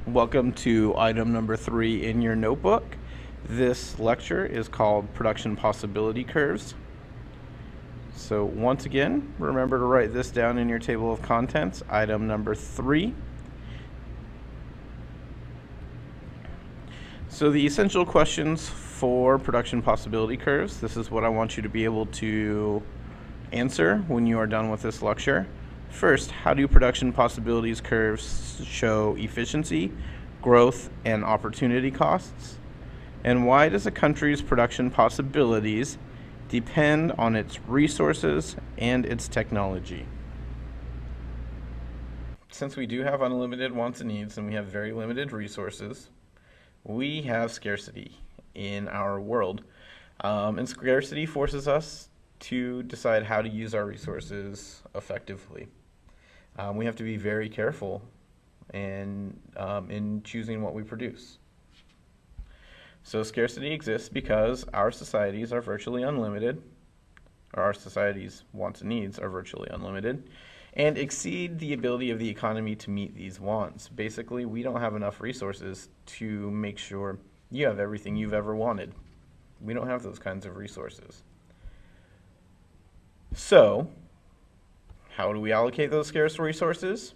Welcome to item number 3 in your notebook. This lecture is called Production Possibility Curves. So once again, remember to write this down in your table of contents, item number 3. So the essential questions for production possibility curves, this is what I want you to be able to answer when you are done with this lecture. First, how do production possibilities curves show efficiency, growth, and opportunity costs? And why does a country's production possibilities depend on its resources and its technology? Since we do have unlimited wants and needs and we have very limited resources, we have scarcity in our world. And scarcity forces us to decide how to use our resources effectively. We have to be very careful in choosing what we produce. So scarcity exists because our societies are virtually unlimited, or our society's wants and needs are virtually unlimited, and exceed the ability of the economy to meet these wants. Basically, we don't have enough resources to make sure you have everything you've ever wanted. We don't have those kinds of resources. So, how do we allocate those scarce resources?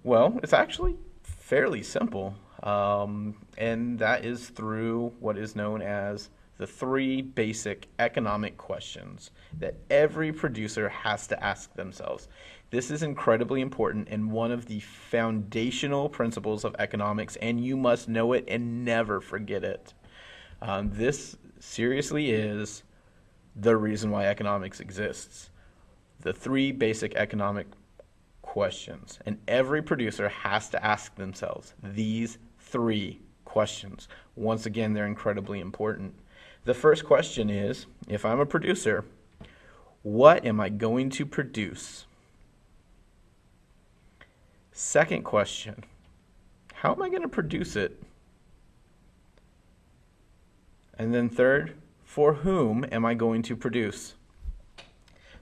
Well, it's actually fairly simple, and that is through what is known as the 3 basic economic questions that every producer has to ask themselves. This is incredibly important and one of the foundational principles of economics, and you must know it and never forget it. This seriously is the reason why economics exists. The 3 basic economic questions, and every producer has to ask themselves these 3 questions. Once again, they're incredibly important. The first question is, if I'm a producer, what am I going to produce? Second question, how am I going to produce it? And then third, for whom am I going to produce?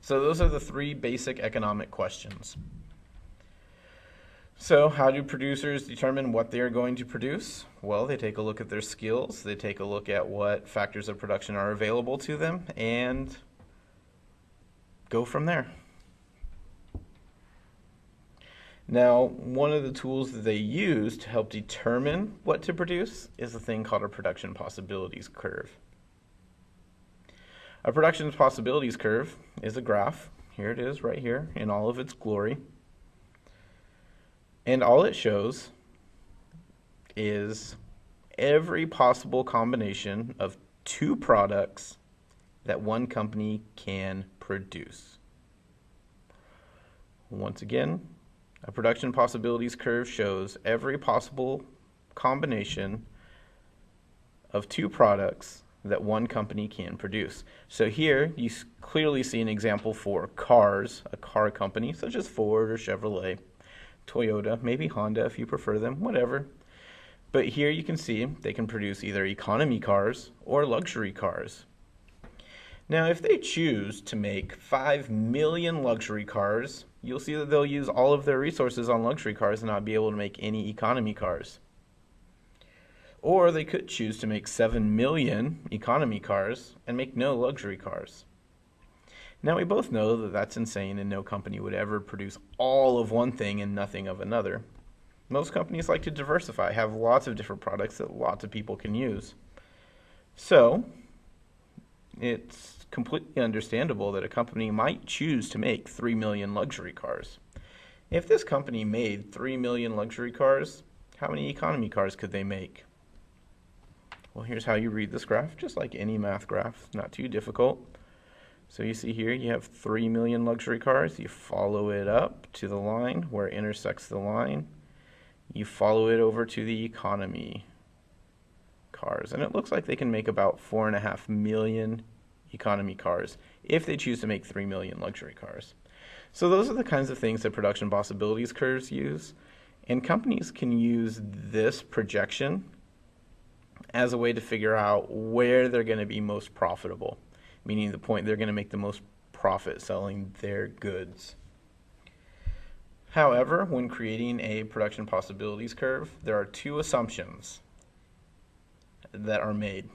So those are the 3 basic economic questions. So how do producers determine what they are going to produce? Well, they take a look at their skills, they take a look at what factors of production are available to them, and go from there. Now, one of the tools that they use to help determine what to produce is a thing called a production possibilities curve. A production possibilities curve is a graph. Here it is right here in all of its glory. And all it shows is every possible combination of 2 products that one company can produce. Once again, a production possibilities curve shows every possible combination of 2 products that one company can produce. So here you clearly see an example for cars, a car company such as Ford or Chevrolet, Toyota, maybe Honda if you prefer them, whatever. But here you can see they can produce either economy cars or luxury cars. Now, if they choose to make 5 million luxury cars, you'll see that they'll use all of their resources on luxury cars and not be able to make any economy cars. Or they could choose to make 7 million economy cars and make no luxury cars. Now, we both know that that's insane and no company would ever produce all of one thing and nothing of another. Most companies like to diversify, have lots of different products that lots of people can use. So, it's completely understandable that a company might choose to make 3 million luxury cars. If this company made 3 million luxury cars, how many economy cars could they make? Well, here's how you read this graph, just like any math graph, not too difficult. So you see here you have 3 million luxury cars. You follow it up to the line where it intersects the line. You follow it over to the economy cars. And it looks like they can make about 4.5 million economy cars if they choose to make 3 million luxury cars. So those are the kinds of things that production possibilities curves use. And companies can use this projection as a way to figure out where they're going to be most profitable, meaning the point they're going to make the most profit selling their goods. However, when creating a production possibilities curve, there are two assumptions that are made.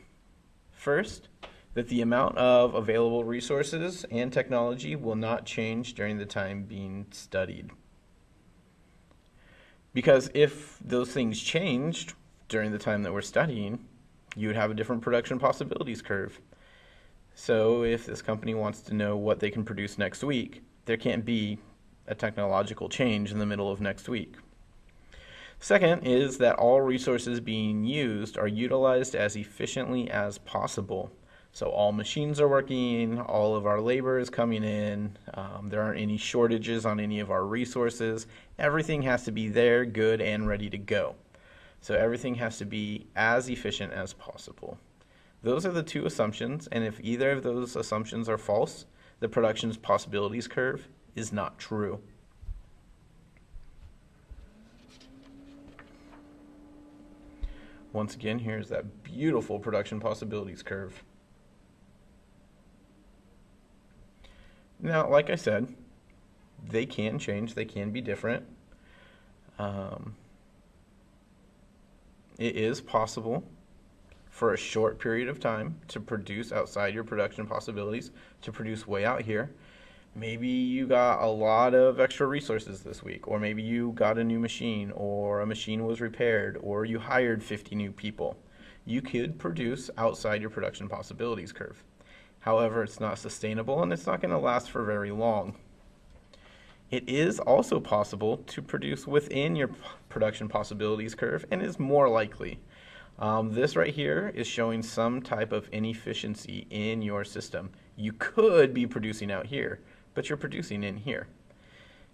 First, that the amount of available resources and technology will not change during the time being studied. Because if those things changed during the time that we're studying, you would have a different production possibilities curve. So if this company wants to know what they can produce next week, there can't be a technological change in the middle of next week. Second is that all resources being used are utilized as efficiently as possible. So all machines are working, all of our labor is coming in, there aren't any shortages on any of our resources. Everything has to be there, good, and ready to go. So everything has to be as efficient as possible. Those are the two assumptions, and if either of those assumptions are false, the production's possibilities curve is not true. Once again, here's that beautiful production possibilities curve. Now, like I said, they can change, they can be different. It is possible for a short period of time to produce outside your production possibilities, to produce way out here. Maybe you got a lot of extra resources this week, or maybe you got a new machine, or a machine was repaired, or you hired 50 new people. You could produce outside your production possibilities curve. However, it's not sustainable and it's not going to last for very long. It is also possible to produce within your production possibilities curve and is more likely. This right here is showing some type of inefficiency in your system. You could be producing out here, but you're producing in here.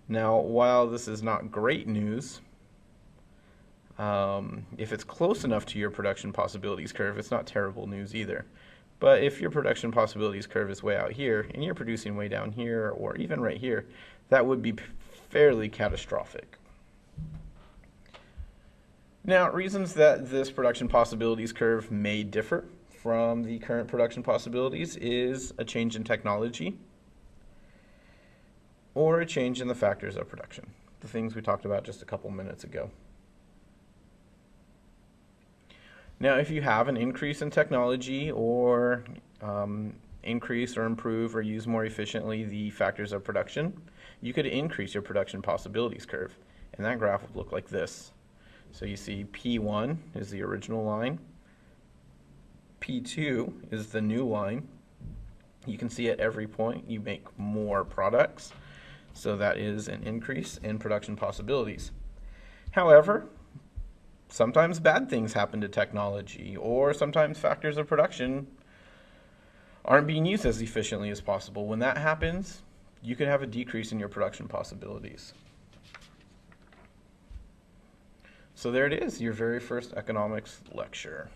Now, while this is not great news, if it's close enough to your production possibilities curve, it's not terrible news either. But if your production possibilities curve is way out here and you're producing way down here or even right here, that would be fairly catastrophic. Now, reasons that this production possibilities curve may differ from the current production possibilities is a change in technology or a change in the factors of production, the things we talked about just a couple minutes ago. Now, if you have an increase in technology or increase or improve or use more efficiently the factors of production, you could increase your production possibilities curve. And that graph would look like this. So you see P1 is the original line. P2 is the new line. You can see at every point you make more products. So that is an increase in production possibilities. However, sometimes bad things happen to technology, or sometimes factors of production aren't being used as efficiently as possible. When that happens, you could have a decrease in your production possibilities. So there it is, your very first economics lecture.